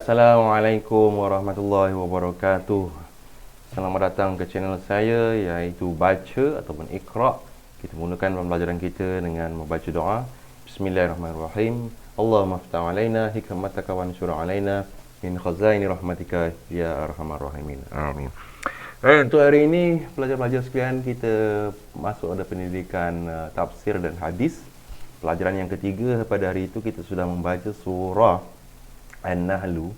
Assalamualaikum warahmatullahi wabarakatuh. Selamat datang ke channel saya, iaitu Baca ataupun Iqra. Kita mulakan pembelajaran kita dengan membaca doa. Bismillahirrahmanirrahim. Allahumma aftah alaina hikmataka wa anshur alaina min khazaini rahmatika ya arhamar rahimin. Amin. Untuk hari ini, pelajar-pelajar sekalian, kita masuk pada pendidikan tafsir dan hadis. Pelajaran yang ketiga pada hari itu kita sudah membaca surah An-Nahlu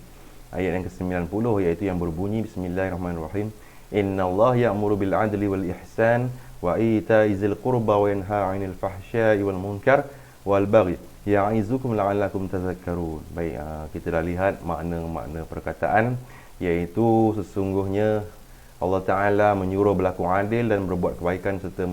ayat yang ke-90, iaitu yang berbunyi Bismillahirrahmanirrahim. Innallaha ya'muru bil 'adli wal ihsan wa ita'i dzil qurba wa yanha 'anil fahsya'i wal munkar wal baghi ya'izukum la'allakum tadhakkarun. Baik, kita dah lihat makna-makna perkataan, iaitu sesungguhnya Allah Ta'ala menyuruh berlaku adil dan berbuat kebaikan serta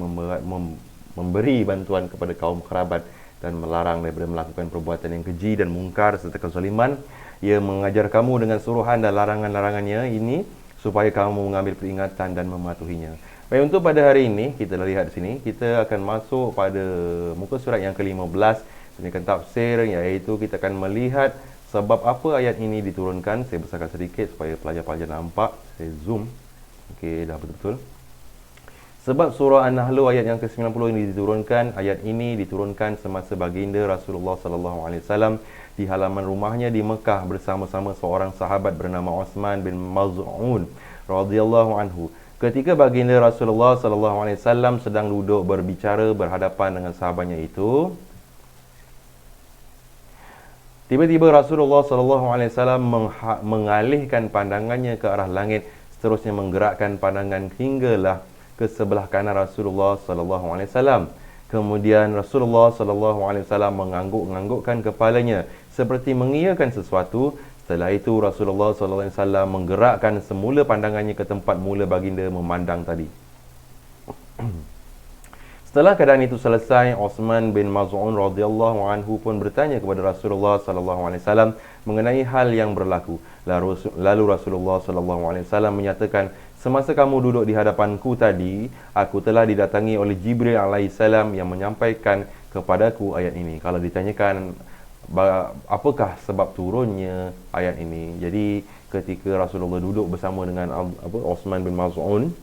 memberi bantuan kepada kaum kerabat dan melarang daripada melakukan perbuatan yang keji dan mungkar serta kezaliman. Ia mengajar kamu dengan suruhan dan larangan-larangannya ini supaya kamu mengambil peringatan dan mematuhinya. Baik, untuk pada hari ini kita lihat di sini, kita akan masuk pada muka surat yang ke-15 pendidikan tafsir, iaitu kita akan melihat sebab apa ayat ini diturunkan. Saya besarkan sedikit supaya pelajar-pelajar nampak. Saya zoom. Okey, dah betul-betul. Sebab surah An-Nahlu ayat yang ke-90 ini diturunkan. Ayat ini diturunkan semasa baginda Rasulullah sallallahu alaihi wasallam di halaman rumahnya di Mekah bersama-sama seorang sahabat bernama Uthman bin Maz'un radhiyallahu anhu. Ketika baginda Rasulullah sallallahu alaihi wasallam sedang duduk berbicara berhadapan dengan sahabatnya itu, tiba-tiba Rasulullah sallallahu alaihi wasallam mengalihkan pandangannya ke arah langit, seterusnya menggerakkan pandangan hinggalah ke sebelah kanan Rasulullah sallallahu alaihi wasallam. Kemudian Rasulullah sallallahu alaihi wasallam mengangguk-anggukkan kepalanya seperti mengiyakan sesuatu. Setelah itu Rasulullah sallallahu alaihi wasallam menggerakkan semula pandangannya ke tempat mula baginda memandang tadi. Setelah keadaan itu selesai, Uthman bin Maz'un radhiyallahu anhu pun bertanya kepada Rasulullah sallallahu alaihi wasallam mengenai hal yang berlaku. Lalu Rasulullah sallallahu alaihi wasallam menyatakan, semasa kamu duduk di hadapanku tadi, aku telah didatangi oleh Jibril alaihissalam yang menyampaikan kepadaku ayat ini. Kalau ditanyakan apakah sebab turunnya ayat ini, jadi ketika Rasulullah duduk bersama dengan Uthman bin Maz'un,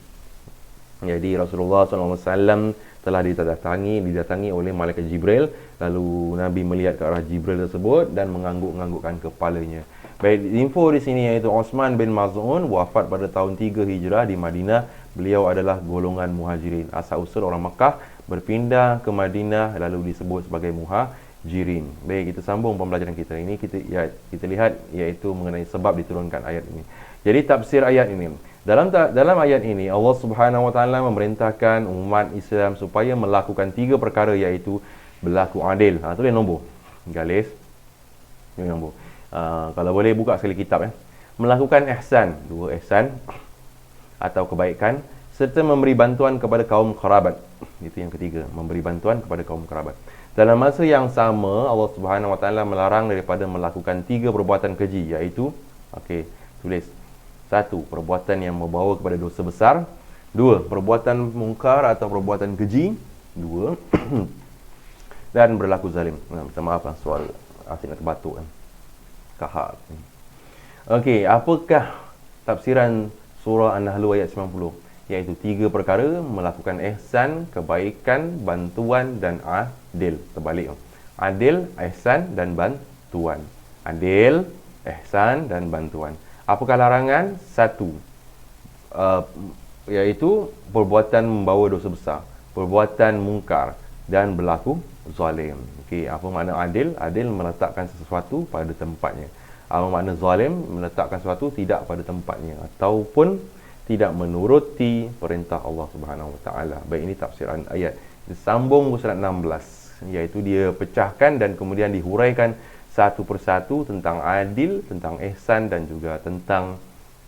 jadi Rasulullah SAW telah didatangi oleh malaikat Jibril. Lalu Nabi melihat ke arah Jibril tersebut dan mengangguk-anggukkan kepalanya. Baik, info di sini iaitu Uthman bin Maz'un wafat pada tahun 3 Hijrah di Madinah. Beliau adalah golongan Muhajirin. Asal usul orang Makkah berpindah ke Madinah lalu disebut sebagai Muhajirin. Baik, kita sambung pembelajaran kita ini. Kita lihat iaitu mengenai sebab diturunkan ayat ini. Jadi tafsir ayat ini. Dalam ayat ini Allah Subhanahu wa taala memerintahkan umat Islam supaya melakukan 3 perkara, iaitu berlaku adil. Tulis nombor. Garis. Ini nombor. Kalau boleh buka sekali kitab. Melakukan ihsan, 2 ihsan atau kebaikan, serta memberi bantuan kepada kaum kerabat. Itu yang ketiga, memberi bantuan kepada kaum kerabat. Dalam masa yang sama Allah Subhanahu wa taala melarang daripada melakukan 3 perbuatan keji, iaitu tulis 1. Perbuatan yang membawa kepada dosa besar. 2. Perbuatan mungkar atau perbuatan keji. 2. Dan berlaku zalim. Minta maaf suara asyik nak terbatuk kahak. Okey, apakah tafsiran surah An-Nahlu ayat 90? Iaitu 3 perkara: melakukan ihsan, kebaikan, bantuan dan adil. Terbalik. Adil, ihsan dan bantuan. Adil, ihsan dan bantuan. Apakah larangan? 1. Iaitu perbuatan membawa dosa besar, perbuatan mungkar dan berlaku zalim. Okey, apa makna adil? Adil meletakkan sesuatu pada tempatnya. Apa makna zalim? Meletakkan sesuatu tidak pada tempatnya ataupun tidak menuruti perintah Allah Subhanahu wa taala. Baik, ini tafsiran ayat. Disambung surat 16, iaitu dia pecahkan dan kemudian dihuraikan satu persatu tentang adil, tentang ihsan dan juga tentang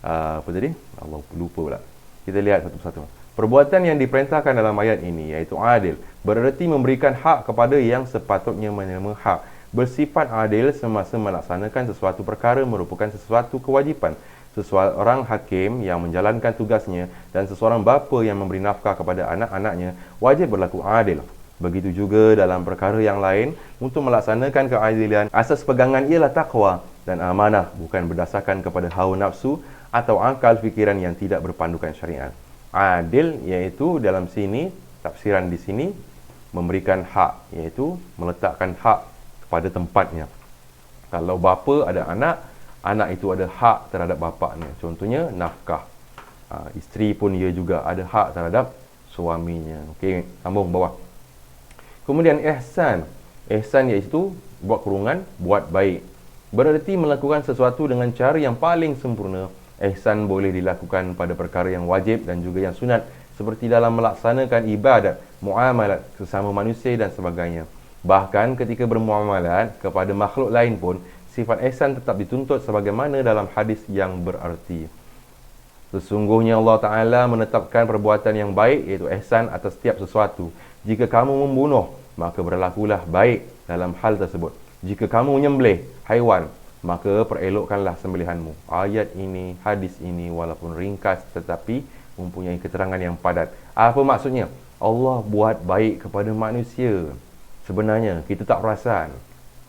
apa tadi? Allah lupa pula. Kita lihat satu persatu. Perbuatan yang diperintahkan dalam ayat ini iaitu adil, bererti memberikan hak kepada yang sepatutnya menerima hak. Bersifat adil semasa melaksanakan sesuatu perkara merupakan sesuatu kewajipan. Seseorang hakim yang menjalankan tugasnya dan seseorang bapa yang memberi nafkah kepada anak-anaknya wajib berlaku adil. Begitu juga dalam perkara yang lain, untuk melaksanakan keadilan, asas pegangan ialah takwa dan amanah, bukan berdasarkan kepada hawa nafsu atau akal fikiran yang tidak berpandukan syariat. Adil iaitu dalam sini, tafsiran di sini, memberikan hak, iaitu meletakkan hak kepada tempatnya. Kalau bapa ada anak, anak itu ada hak terhadap bapaknya. Contohnya nafkah. Isteri pun ia juga ada hak terhadap suaminya. Okey, sambung bawah. Kemudian ihsan. Ihsan iaitu buat kurungan, buat baik. Bererti melakukan sesuatu dengan cara yang paling sempurna. Ihsan boleh dilakukan pada perkara yang wajib dan juga yang sunat, seperti dalam melaksanakan ibadat, muamalat sesama manusia dan sebagainya. Bahkan ketika bermuamalat kepada makhluk lain pun, sifat ihsan tetap dituntut sebagaimana dalam hadis yang berarti, sesungguhnya Allah Ta'ala menetapkan perbuatan yang baik, iaitu ihsan, atas setiap sesuatu. Jika kamu membunuh, maka berlakulah baik dalam hal tersebut. Jika kamu menyembelih haiwan, maka perelokkanlah sembelihanmu. Ayat ini, hadis ini walaupun ringkas tetapi mempunyai keterangan yang padat. Apa maksudnya? Allah buat baik kepada manusia. Sebenarnya kita tak perasan.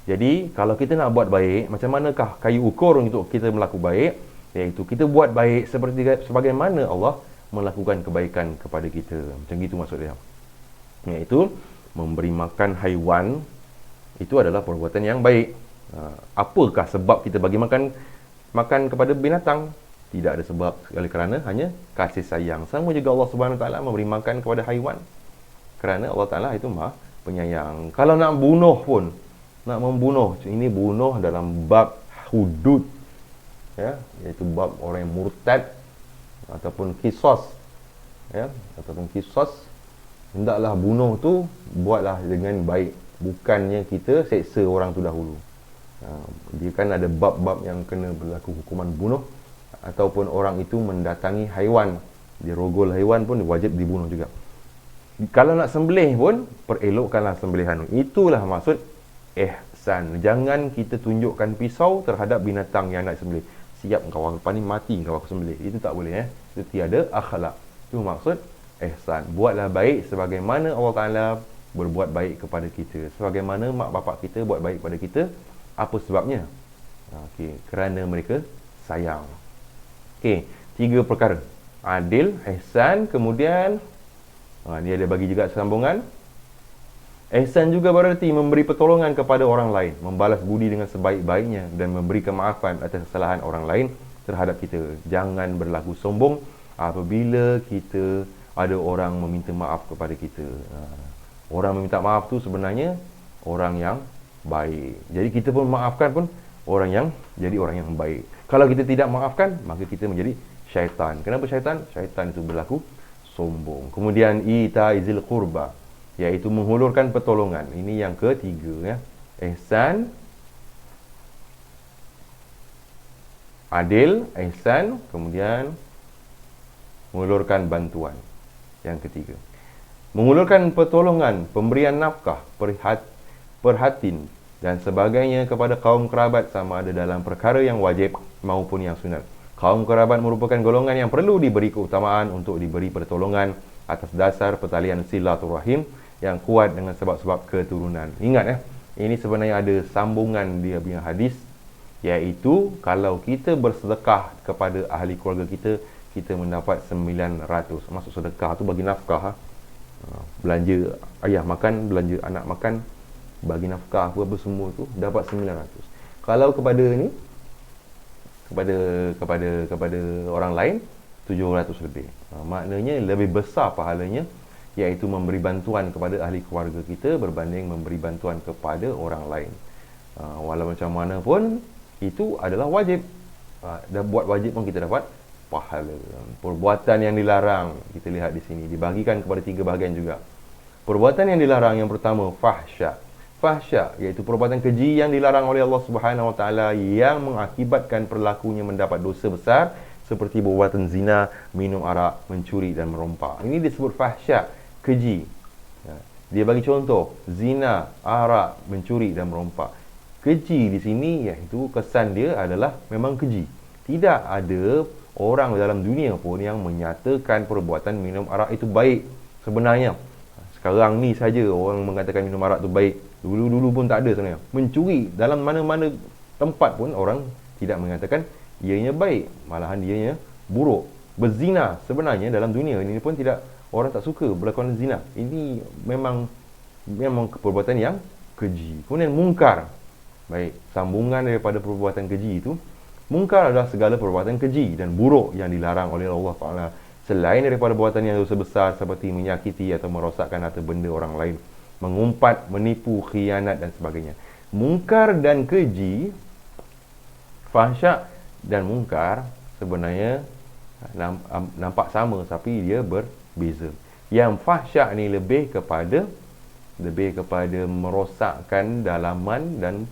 Jadi kalau kita nak buat baik, macam manakah kayu ukur untuk kita melakukan baik? Iaitu kita buat baik seperti sebagaimana Allah melakukan kebaikan kepada kita. Macam itu maksud dia. Iaitu memberi makan haiwan itu adalah perbuatan yang baik. Apakah sebab kita bagi makan kepada binatang? Tidak ada sebab, sekali kerana hanya kasih sayang. Sama juga Allah Subhanahu Wa Taala memberi makan kepada haiwan, kerana Allah Taala itu Maha Penyayang. Kalau nak bunuh pun, nak membunuh, ini bunuh dalam bab hudud, ya, iaitu bab orang yang murtad ataupun kisos, ya, ataupun kisos. Hendaklah bunuh tu buatlah dengan baik, bukannya kita seksa orang tu dahulu. Dia kan ada bab-bab yang kena berlaku hukuman bunuh, ataupun orang itu mendatangi haiwan, dia rogol haiwan pun wajib dibunuh juga. Kalau nak sembelih pun, perelokkanlah sembelihan. Itulah maksud ihsan. Jangan kita tunjukkan pisau terhadap binatang yang nak sembelih. Siap kau lepas ni mati kau aku sembelih. Itu tak boleh, Itu tiada akhlak. Itu maksud ihsan. Buatlah baik sebagaimana Allah Ta'ala berbuat baik kepada kita. Sebagaimana mak bapak kita buat baik kepada kita. Apa sebabnya? Kerana mereka sayang. 3 perkara. Adil, ihsan, kemudian dia ada bagi juga sambungan. Ihsan juga berarti memberi pertolongan kepada orang lain, membalas budi dengan sebaik-baiknya dan memberi kemaafan atas kesalahan orang lain terhadap kita. Jangan berlaku sombong apabila kita ada orang meminta maaf kepada kita. Orang meminta maaf tu sebenarnya orang yang baik. Jadi kita pun maafkan pun orang yang baik. Kalau kita tidak maafkan, maka kita menjadi syaitan. Kenapa syaitan? Syaitan itu berlaku sombong. Kemudian itaizil qurba, iaitu menghulurkan pertolongan. Ini yang ketiga, ihsan, adil, ihsan, kemudian menghulurkan bantuan. Yang ketiga, mengulurkan pertolongan, pemberian nafkah, perhatin dan sebagainya kepada kaum kerabat, sama ada dalam perkara yang wajib maupun yang sunat. Kaum kerabat merupakan golongan yang perlu diberi keutamaan untuk diberi pertolongan atas dasar pertalian silaturahim yang kuat dengan sebab-sebab keturunan. Ingat, ini sebenarnya ada sambungan dia punya hadis, iaitu kalau kita bersedekah kepada ahli keluarga kita, kita mendapat 900. Maksud sedekah tu bagi nafkah, belanja ayah makan, belanja anak makan, bagi nafkah apa semua tu dapat 900. Kalau kepada ni kepada orang lain 700 lebih. Maknanya lebih besar pahalanya, iaitu memberi bantuan kepada ahli keluarga kita berbanding memberi bantuan kepada orang lain. Walau macam mana pun itu adalah wajib. Dan buat wajib pun kita dapat pahala. Perbuatan yang dilarang, kita lihat di sini dibagikan kepada 3 bahagian juga. Perbuatan yang dilarang yang pertama fahsya. Fahsya iaitu perbuatan keji yang dilarang oleh Allah Subhanahu Wa Taala yang mengakibatkan pelakunya mendapat dosa besar, seperti perbuatan zina, minum arak, mencuri dan merompak. Ini disebut fahsya, keji. Dia bagi contoh zina, arak, mencuri dan merompak. Keji di sini iaitu kesan dia adalah memang keji. Tidak ada orang dalam dunia pun yang menyatakan perbuatan minum arak itu baik sebenarnya. Sekarang ni saja orang mengatakan minum arak tu baik. Dulu-dulu pun tak ada sebenarnya. Mencuri dalam mana-mana tempat pun orang tidak mengatakan ianya baik, malahan ianya buruk. Berzina sebenarnya dalam dunia ini pun tidak, orang tak suka berlakuan zina. Ini memang perbuatan yang keji. Kemudian mungkar. Baik, sambungan daripada perbuatan keji itu, mungkar adalah segala perbuatan keji dan buruk yang dilarang oleh Allah Taala, selain daripada perbuatan yang dosa besar seperti menyakiti atau merosakkan harta benda orang lain, mengumpat, menipu, khianat dan sebagainya. Mungkar dan keji, fahsyak dan mungkar sebenarnya nampak sama tapi dia berbeza. Yang fahsyak ni lebih kepada merosakkan dalaman dan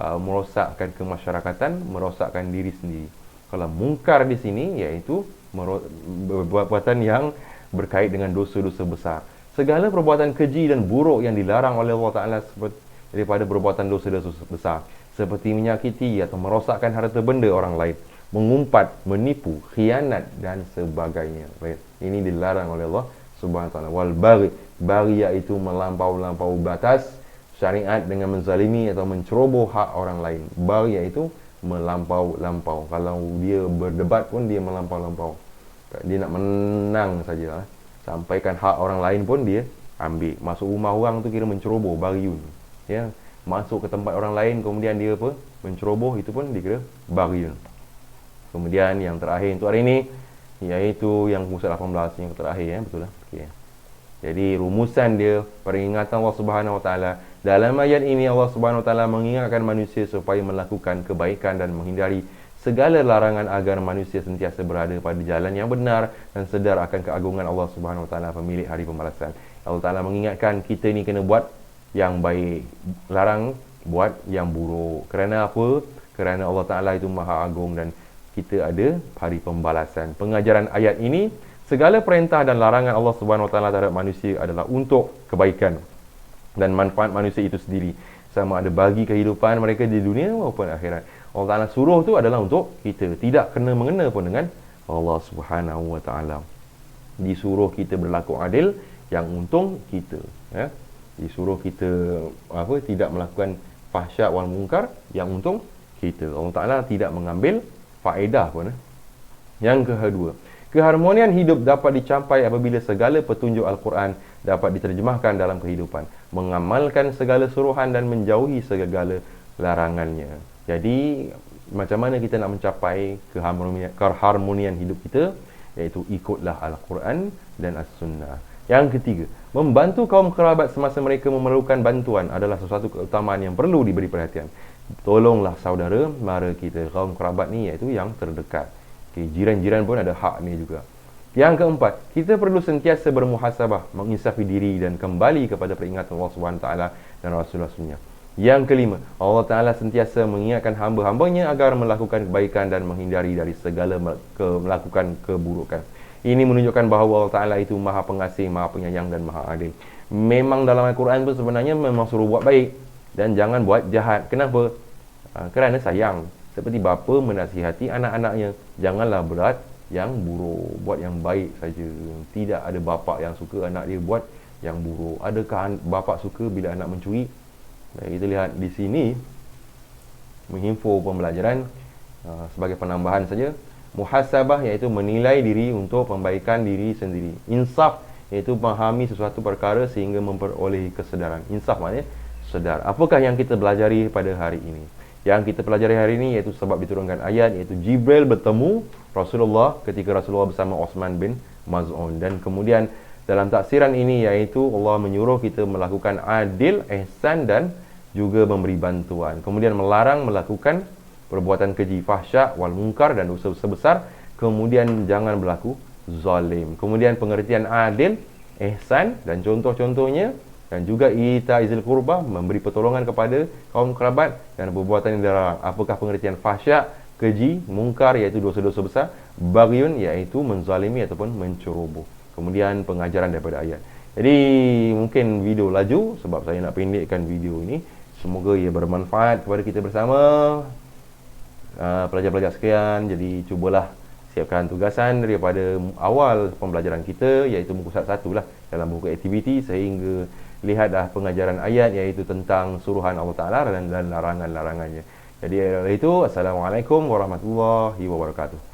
merosakkan kemasyarakatan, merosakkan diri sendiri. Kalau mungkar di sini iaitu perbuatan yang berkait dengan dosa-dosa besar. Segala perbuatan keji dan buruk yang dilarang oleh Allah Taala daripada perbuatan dosa-dosa besar, seperti menyakiti atau merosakkan harta benda orang lain, mengumpat, menipu, khianat dan sebagainya. Baik, ini dilarang oleh Allah Subhanahu Wa Taala. Wal baghi iaitu melampau batas syariat dengan menzalimi atau menceroboh hak orang lain. Baghi iaitu melampau-lampau. Kalau dia berdebat pun dia melampau-lampau. Dia nak menang saja. Sampaikan hak orang lain pun dia ambil. Masuk rumah orang tu kira menceroboh, baghiyun. Ya, masuk ke tempat orang lain kemudian dia menceroboh, itu pun dikira baghiyun. Kemudian yang terakhir untuk hari ini iaitu yang muka 18 yang terakhir, betul lah. Okey. Jadi rumusan dia peringatan Allah Subhanahu Wa Taala. Dalam ayat ini Allah Subhanahu Wa Taala mengingatkan manusia supaya melakukan kebaikan dan menghindari segala larangan agar manusia sentiasa berada pada jalan yang benar dan sedar akan keagungan Allah Subhanahu Wa Taala, pemilik hari pembalasan. Allah Taala mengingatkan kita ni kena buat yang baik, larang buat yang buruk. Kerana apa? Kerana Allah Taala itu Maha Agung dan kita ada hari pembalasan. Pengajaran ayat ini, segala perintah dan larangan Allah Subhanahu Wa Taala terhadap manusia adalah untuk kebaikan dan manfaat manusia itu sendiri, sama ada bagi kehidupan mereka di dunia maupun akhirat. Allah Taala suruh tu adalah untuk kita, tidak kena mengena pun dengan Allah Subhanahu Wa Taala. Disuruh kita berlaku adil yang untung kita, ya. Disuruh kita tidak melakukan fahsyak wal munkar yang untung kita. Allah Taala tidak mengambil faedah pun. Yang kedua, keharmonian hidup dapat dicapai apabila segala petunjuk Al-Quran dapat diterjemahkan dalam kehidupan, mengamalkan segala suruhan dan menjauhi segala larangannya. Jadi, macam mana kita nak mencapai keharmonian hidup kita? Iaitu ikutlah Al-Quran dan As-Sunnah. Yang ketiga, membantu kaum kerabat semasa mereka memerlukan bantuan adalah sesuatu keutamaan yang perlu diberi perhatian. Tolonglah saudara mara kita. Kaum kerabat ni iaitu yang terdekat. Okay, jiran-jiran pun ada hak ni juga. Yang keempat, kita perlu sentiasa bermuhasabah, menginsafi diri dan kembali kepada peringatan Allah SWT dan Rasulullah. Yang kelima, Allah Ta'ala sentiasa mengingatkan hamba-hambanya agar melakukan kebaikan dan menghindari dari segala melakukan keburukan. Ini menunjukkan bahawa Allah Ta'ala itu Maha Pengasih, Maha Penyayang dan Maha Adil. Memang dalam Al-Quran pun sebenarnya memang suruh buat baik dan jangan buat jahat. Kenapa? Kerana sayang. Seperti bapa menasihati anak-anaknya, janganlah berat yang buruk, buat yang baik saja. Tidak ada bapa yang suka anak dia buat yang buruk. Adakah bapa suka bila anak mencuri? Kita lihat di sini menginfo pembelajaran sebagai penambahan saja. Muhasabah iaitu menilai diri untuk pembaikan diri sendiri. Insaf iaitu memahami sesuatu perkara sehingga memperolehi kesedaran. Insaf maknanya sedar. Apakah yang kita pelajari pada hari ini? Yang kita pelajari hari ini iaitu sebab diturunkan ayat, iaitu Jibril bertemu Rasulullah ketika Rasulullah bersama Osman bin Maz'un. Dan kemudian dalam taksiran ini iaitu Allah menyuruh kita melakukan adil, ihsan dan juga memberi bantuan. Kemudian melarang melakukan perbuatan keji, fahsyak wal munkar dan dosa besar. Kemudian jangan berlaku zalim. Kemudian pengertian adil, ihsan dan contoh-contohnya, dan juga ita izil qurba, memberi pertolongan kepada kaum kerabat, dan perbuatan yang dilarang. Apakah pengertian fahsyak, keji, mungkar iaitu dosa-dosa besar, baghiyun iaitu menzalimi ataupun menceroboh. Kemudian pengajaran daripada ayat. Jadi mungkin video laju sebab saya nak pendekkan video ini. Semoga ia bermanfaat kepada kita bersama. Pelajar-pelajar sekalian, jadi cubalah siapkan tugasan daripada awal pembelajaran kita, iaitu muka surat 1 lah dalam buku aktiviti, sehingga lihat dah pengajaran ayat, iaitu tentang suruhan Allah Ta'ala dan larangan-larangannya. Jadi itu, Assalamualaikum warahmatullahi wabarakatuh.